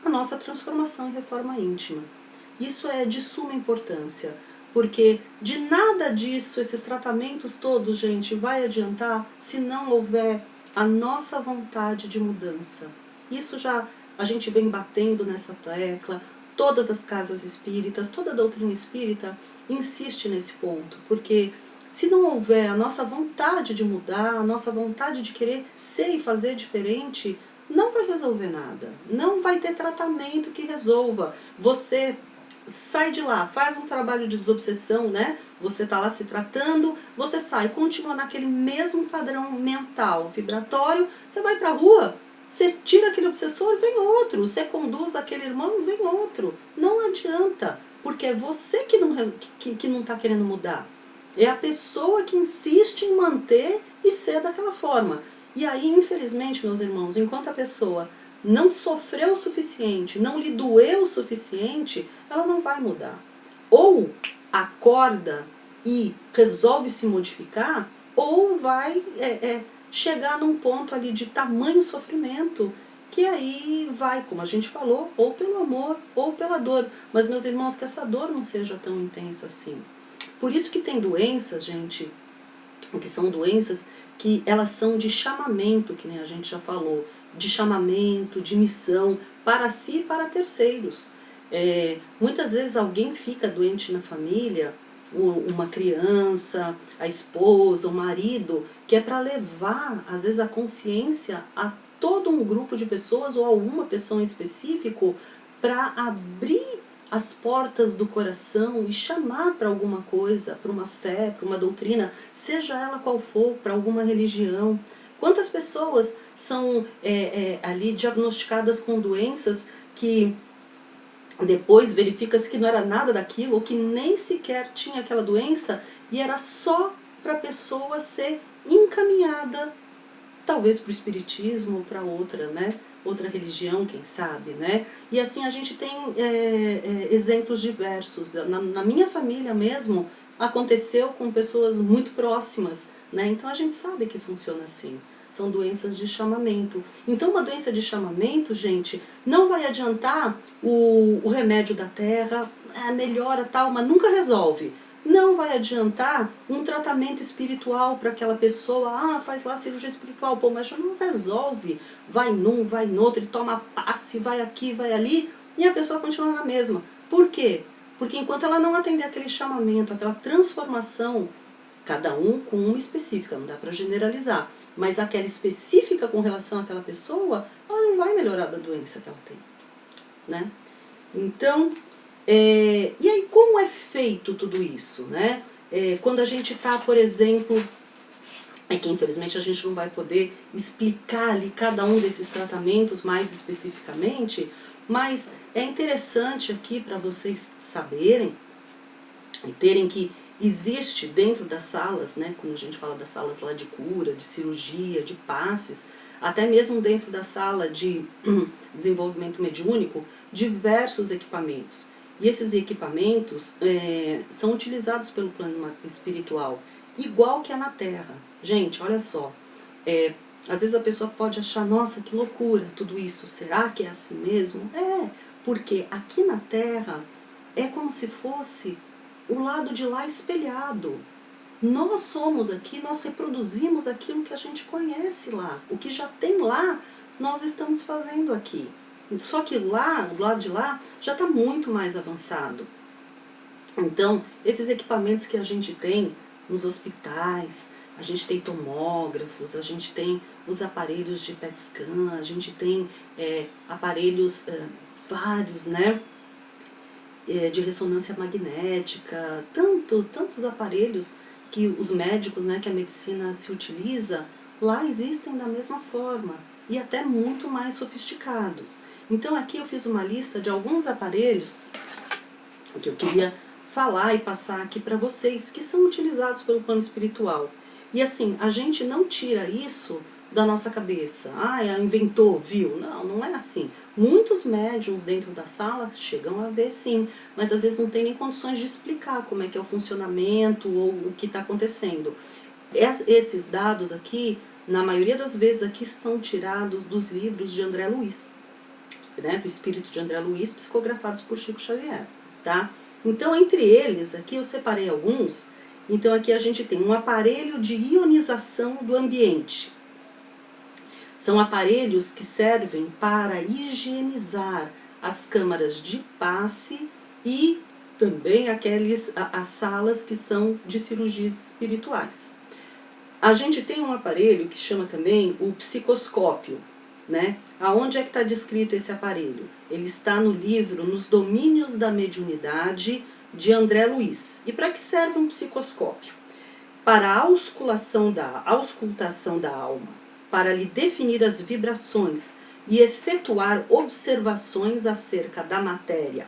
S1: a nossa transformação e reforma íntima. Isso é de suma importância, porque de nada disso, esses tratamentos todos, gente, vai adiantar se não houver a nossa vontade de mudança. Isso já a gente vem batendo nessa tecla, todas as casas espíritas, toda a doutrina espírita insiste nesse ponto, porque se não houver a nossa vontade de mudar, a nossa vontade de querer ser e fazer diferente, não vai resolver nada, não vai ter tratamento que resolva. Você sai de lá, faz um trabalho de desobsessão, né? Você está lá se tratando, você sai, continua naquele mesmo padrão mental, vibratório, você vai para a rua, você tira aquele obsessor, vem outro, você conduz aquele irmão, vem outro. Não adianta, porque é você que não está querendo mudar. É a pessoa que insiste em manter e ser daquela forma. E aí, infelizmente, meus irmãos, enquanto a pessoa não sofreu o suficiente, não lhe doeu o suficiente, ela não vai mudar. Ou acorda e resolve se modificar, ou vai chegar num ponto ali de tamanho sofrimento, que aí vai, como a gente falou, ou pelo amor, ou pela dor. Mas, meus irmãos, que essa dor não seja tão intensa assim. Por isso que tem doenças, gente, que são doenças que elas são de chamamento, que nem a gente já falou, de chamamento, de missão, para si e para terceiros. Muitas vezes alguém fica doente na família, uma criança, a esposa, o marido, que é para levar, às vezes, a consciência a todo um grupo de pessoas ou a uma pessoa em específico, para abrir as portas do coração e chamar para alguma coisa, para uma fé, para uma doutrina, seja ela qual for, para alguma religião. Quantas pessoas são ali diagnosticadas com doenças que depois verifica-se que não era nada daquilo, ou que nem sequer tinha aquela doença, e era só para a pessoa ser encaminhada, talvez para o espiritismo ou para outra, né? Outra religião, quem sabe, né? E assim a gente tem exemplos diversos. Na minha família mesmo, aconteceu com pessoas muito próximas, né? Então a gente sabe que funciona assim. São doenças de chamamento. Então uma doença de chamamento, gente, não vai adiantar o remédio da terra, melhora tal, mas nunca resolve. Não vai adiantar um tratamento espiritual para aquela pessoa, faz lá cirurgia espiritual, pô, mas já não resolve. Vai num, vai no outro, ele toma passe, vai aqui, vai ali, e a pessoa continua na mesma. Por quê? Porque enquanto ela não atender aquele chamamento, aquela transformação, cada um com uma específica, não dá para generalizar, mas aquela específica com relação àquela pessoa, ela não vai melhorar da doença que ela tem, né? Então, e aí como é feito tudo isso, né? Quando a gente está, por exemplo, que infelizmente a gente não vai poder explicar ali cada um desses tratamentos mais especificamente, mas é interessante aqui para vocês saberem e terem que existe dentro das salas, né, quando a gente fala das salas lá de cura, de cirurgia, de passes, até mesmo dentro da sala de desenvolvimento mediúnico, diversos equipamentos. E esses equipamentos são utilizados pelo plano espiritual, igual que é na Terra. Gente, olha só, às vezes a pessoa pode achar, nossa, que loucura tudo isso, será que é assim mesmo? Porque aqui na Terra é como se fosse o lado de lá espelhado. Nós somos aqui, nós reproduzimos aquilo que a gente conhece lá. O que já tem lá, nós estamos fazendo aqui. Só que lá, do lado de lá, já está muito mais avançado. Então, esses equipamentos que a gente tem nos hospitais, a gente tem tomógrafos, a gente tem os aparelhos de PET scan, a gente tem aparelhos vários, né? De ressonância magnética, tantos aparelhos que os médicos, né, que a medicina se utiliza, lá existem da mesma forma e até muito mais sofisticados. Então aqui eu fiz uma lista de alguns aparelhos que eu queria falar e passar aqui para vocês, que são utilizados pelo plano espiritual. E assim, a gente não tira isso da nossa cabeça. Inventou, viu? Não, não é assim. Muitos médiums dentro da sala chegam a ver sim, mas às vezes não tem nem condições de explicar como é que é o funcionamento ou o que está acontecendo. Esses dados aqui, na maioria das vezes aqui, são tirados dos livros de André Luiz, né, do Espírito de André Luiz, psicografados por Chico Xavier, tá? Então, entre eles, aqui eu separei alguns. Então aqui a gente tem um aparelho de ionização do ambiente. São aparelhos que servem para higienizar as câmaras de passe e também as salas que são de cirurgias espirituais. A gente tem um aparelho que chama também o psicoscópio, né? Aonde é que está descrito esse aparelho? Ele está no livro Nos Domínios da Mediunidade, de André Luiz. E para que serve um psicoscópio? Para a auscultação da alma, para lhe definir as vibrações e efetuar observações acerca da matéria.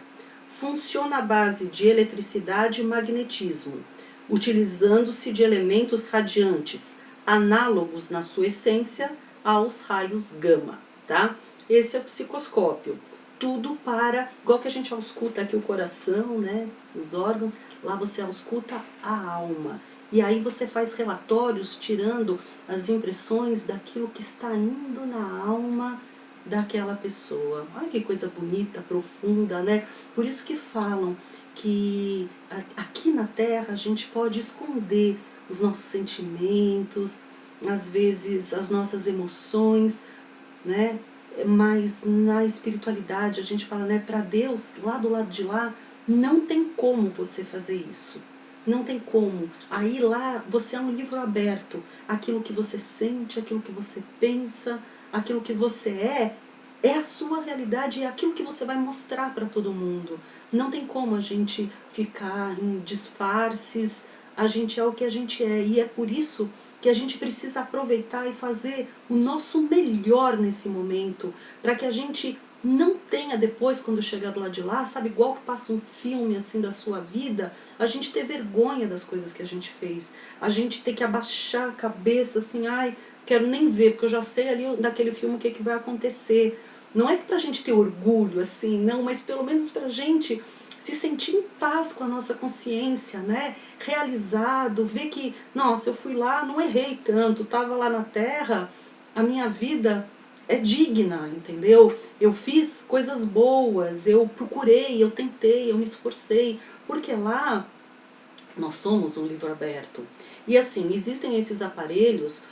S1: Funciona à base de eletricidade e magnetismo, utilizando-se de elementos radiantes, análogos na sua essência aos raios gama, tá? esse é o psicoscópio. Tudo para, igual que a gente ausculta aqui o coração, né, os órgãos, lá você ausculta a alma. E aí você faz relatórios tirando as impressões daquilo que está indo na alma daquela pessoa. Olha que coisa bonita, profunda, né? Por isso que falam que aqui na Terra a gente pode esconder os nossos sentimentos, às vezes as nossas emoções, né? Mas na espiritualidade a gente fala, né, para Deus, lá do lado de lá, não tem como você fazer isso. Não tem como. Aí lá você é um livro aberto. Aquilo que você sente, aquilo que você pensa, aquilo que você é a sua realidade, é aquilo que você vai mostrar para todo mundo. Não tem como a gente ficar em disfarces, a gente é o que a gente é. E é por isso que a gente precisa aproveitar e fazer o nosso melhor nesse momento, para que a gente não tenha depois, quando chegar do lado de lá, sabe, igual que passa um filme assim da sua vida, a gente ter vergonha das coisas que a gente fez, a gente ter que abaixar a cabeça assim, ai, quero nem ver, porque eu já sei ali daquele filme o que vai acontecer. Não é que pra gente ter orgulho assim, não, mas pelo menos pra gente se sentir em paz com a nossa consciência, né? Realizado, ver que, nossa, eu fui lá, não errei tanto, estava lá na Terra, a minha vida é digna, entendeu? Eu fiz coisas boas, eu procurei, eu tentei, eu me esforcei, porque lá nós somos um livro aberto. E assim, existem esses aparelhos,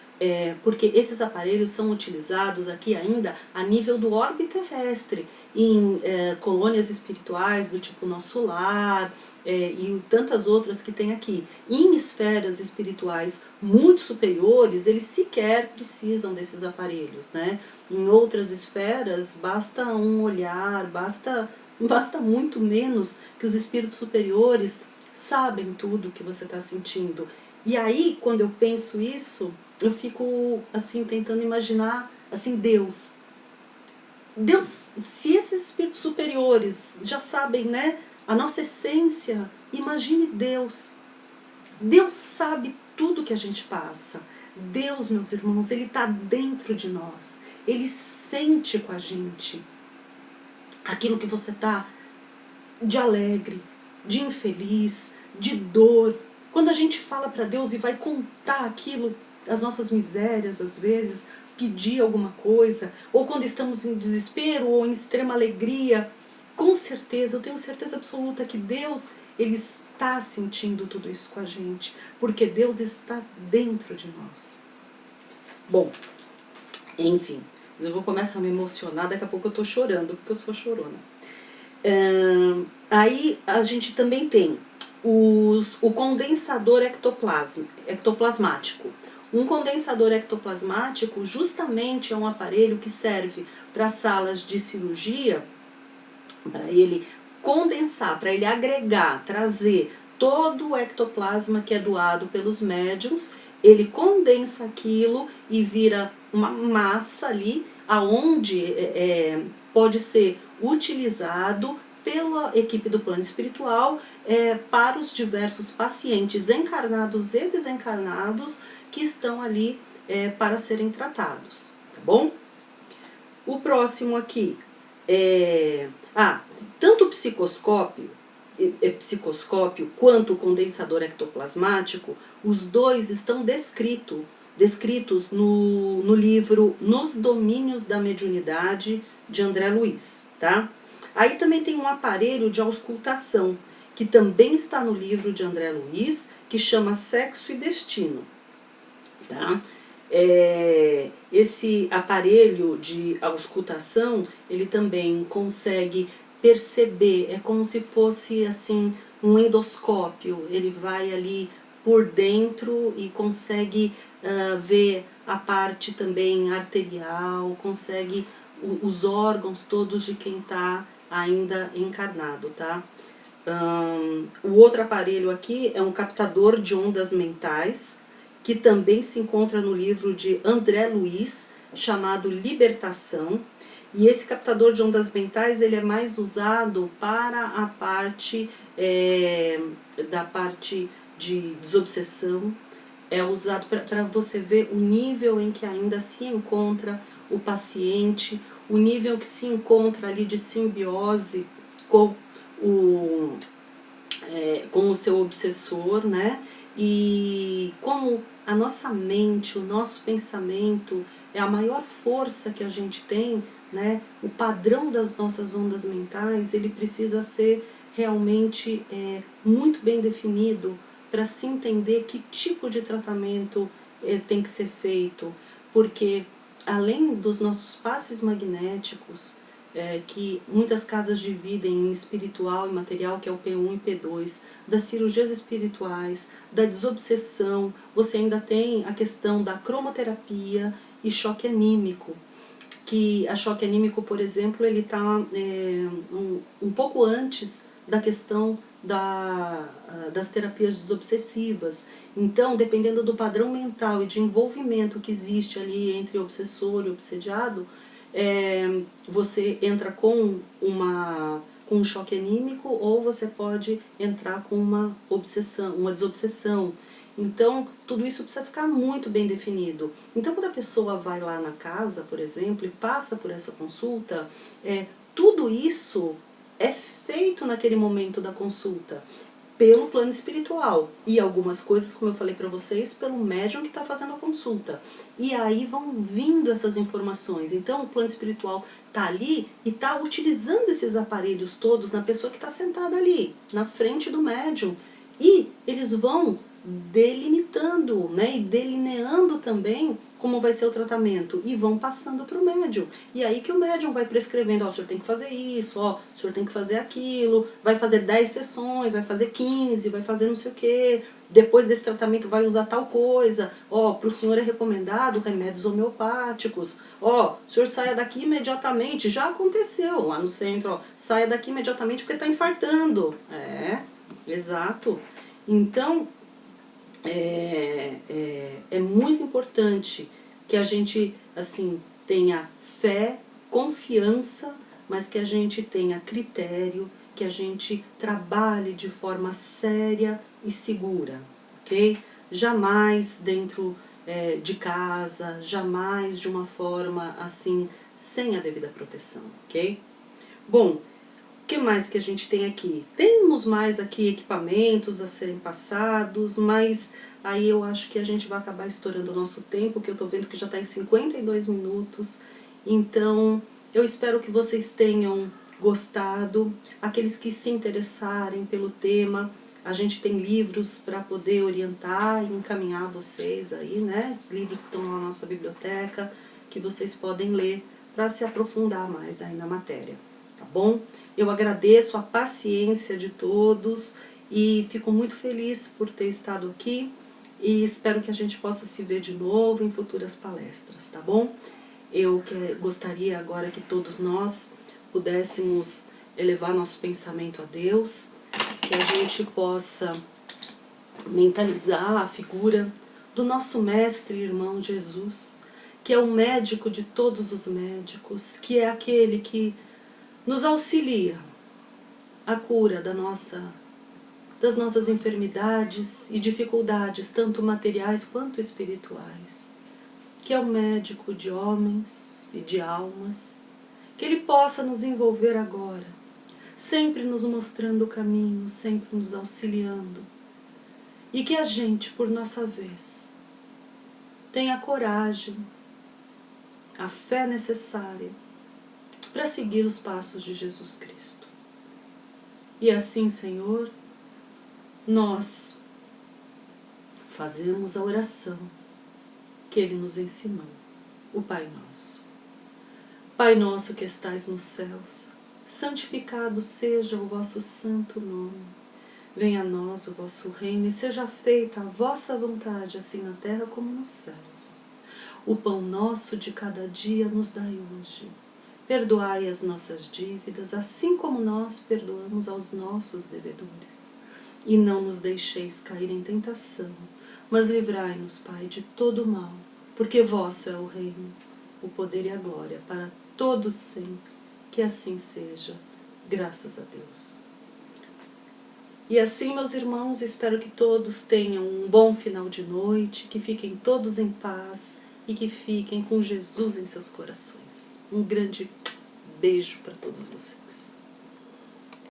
S1: porque esses aparelhos são utilizados aqui ainda a nível do orbe terrestre, em colônias espirituais do tipo Nosso Lar, e tantas outras que tem aqui. Em esferas espirituais muito superiores, eles sequer precisam desses aparelhos, né? Em outras esferas, basta um olhar, basta muito menos que os espíritos superiores sabem tudo que você está sentindo. E aí, quando eu penso isso, eu fico assim tentando imaginar assim Deus. Deus, se esses espíritos superiores já sabem, né, a nossa essência, imagine Deus. Deus sabe tudo que a gente passa. Deus, meus irmãos, Ele está dentro de nós. Ele sente com a gente aquilo que você está de alegre, de infeliz, de dor. Quando a gente fala para Deus e vai contar aquilo, as nossas misérias às vezes, pedir alguma coisa, ou quando estamos em desespero ou em extrema alegria, com certeza, eu tenho certeza absoluta que Deus, Ele está sentindo tudo isso com a gente, porque Deus está dentro de nós. Bom, enfim, eu vou começar a me emocionar, daqui a pouco eu estou chorando, porque eu sou chorona. Aí a gente também tem o condensador ectoplasmático. Um condensador ectoplasmático justamente é um aparelho que serve para salas de cirurgia, para ele condensar, para ele agregar, trazer todo o ectoplasma que é doado pelos médiums, ele condensa aquilo e vira uma massa ali, aonde pode ser utilizado pela equipe do plano espiritual para os diversos pacientes encarnados e desencarnados que estão ali para serem tratados, tá bom? O próximo aqui tanto o psicoscópio quanto o condensador ectoplasmático, os dois estão descritos no livro Nos Domínios da Mediunidade, de André Luiz, tá? Aí também tem um aparelho de auscultação, que também está no livro de André Luiz, que chama Sexo e Destino, tá? Esse aparelho de auscultação, ele também consegue perceber, é como se fosse assim um endoscópio, ele vai ali por dentro e consegue ver a parte também arterial, consegue os órgãos todos de quem está ainda encarnado, tá? O outro aparelho aqui é um captador de ondas mentais, que também se encontra no livro de André Luiz, chamado Libertação. E esse captador de ondas mentais, ele é mais usado para a parte da parte de desobsessão, é usado para você ver o nível em que ainda se encontra o paciente, o nível que se encontra ali de simbiose com o seu obsessor, né? E como a nossa mente, o nosso pensamento é a maior força que a gente tem, né? O padrão das nossas ondas mentais, ele precisa ser realmente muito bem definido para se entender que tipo de tratamento tem que ser feito, porque além dos nossos passes magnéticos, que muitas casas dividem em espiritual e material, que é o P1 e P2, das cirurgias espirituais, da desobsessão, você ainda tem a questão da cromoterapia e choque anímico, que a choque anímico, por exemplo, ele está um pouco antes da questão das terapias desobsessivas. Então, dependendo do padrão mental e de envolvimento que existe ali entre o obsessor e o obsediado, você entra com um choque anímico, ou você pode entrar com uma obsessão, uma desobsessão. Então, tudo isso precisa ficar muito bem definido. Então, quando a pessoa vai lá na casa, por exemplo, e passa por essa consulta, tudo isso é feito naquele momento da consulta pelo plano espiritual, e algumas coisas, como eu falei para vocês, pelo médium que está fazendo a consulta. E aí vão vindo essas informações. Então o plano espiritual está ali e está utilizando esses aparelhos todos na pessoa que está sentada ali, na frente do médium. E eles vão delimitando, né, e delineando também como vai ser o tratamento, e vão passando para o médium. E aí que o médium vai prescrevendo, ó, o senhor tem que fazer isso, ó, o senhor tem que fazer aquilo, vai fazer 10 sessões, vai fazer 15, vai fazer não sei o quê, depois desse tratamento vai usar tal coisa, ó, para o senhor é recomendado remédios homeopáticos, ó, o senhor saia daqui imediatamente, já aconteceu lá no centro, ó, saia daqui imediatamente porque está infartando. Exato. Então, é muito importante que a gente, assim, tenha fé, confiança, mas que a gente tenha critério, que a gente trabalhe de forma séria e segura, ok? Jamais dentro de casa, jamais de uma forma assim, sem a devida proteção, ok? Bom, o que mais que a gente tem aqui? Temos mais aqui equipamentos a serem passados, mas aí eu acho que a gente vai acabar estourando o nosso tempo, que eu estou vendo que já está em 52 minutos. Então, eu espero que vocês tenham gostado. Aqueles que se interessarem pelo tema, a gente tem livros para poder orientar e encaminhar vocês aí, né? Livros que estão na nossa biblioteca, que vocês podem ler para se aprofundar mais aí na matéria, tá bom? Eu agradeço a paciência de todos e fico muito feliz por ter estado aqui e espero que a gente possa se ver de novo em futuras palestras, tá bom? Eu gostaria agora que todos nós pudéssemos elevar nosso pensamento a Deus, que a gente possa mentalizar a figura do nosso mestre e irmão Jesus, que é o médico de todos os médicos, que é aquele que nos auxilia a cura das nossas enfermidades e dificuldades, tanto materiais quanto espirituais, que é o médico de homens e de almas, que ele possa nos envolver agora, sempre nos mostrando o caminho, sempre nos auxiliando, e que a gente, por nossa vez, tenha a coragem, a fé necessária para seguir os passos de Jesus Cristo. E assim, Senhor, nós fazemos a oração que Ele nos ensinou, o Pai Nosso. Pai nosso que estais nos céus, santificado seja o vosso santo nome. Venha a nós o vosso reino e seja feita a vossa vontade, assim na terra como nos céus. O pão nosso de cada dia nos dai hoje. Perdoai as nossas dívidas, assim como nós perdoamos aos nossos devedores. E não nos deixeis cair em tentação, mas livrai-nos, Pai, de todo o mal, porque vosso é o reino, o poder e a glória para todos sempre. Que assim seja, graças a Deus. E assim, meus irmãos, espero que todos tenham um bom final de noite, que fiquem todos em paz e que fiquem com Jesus em seus corações. Um grande Beijo para todos vocês.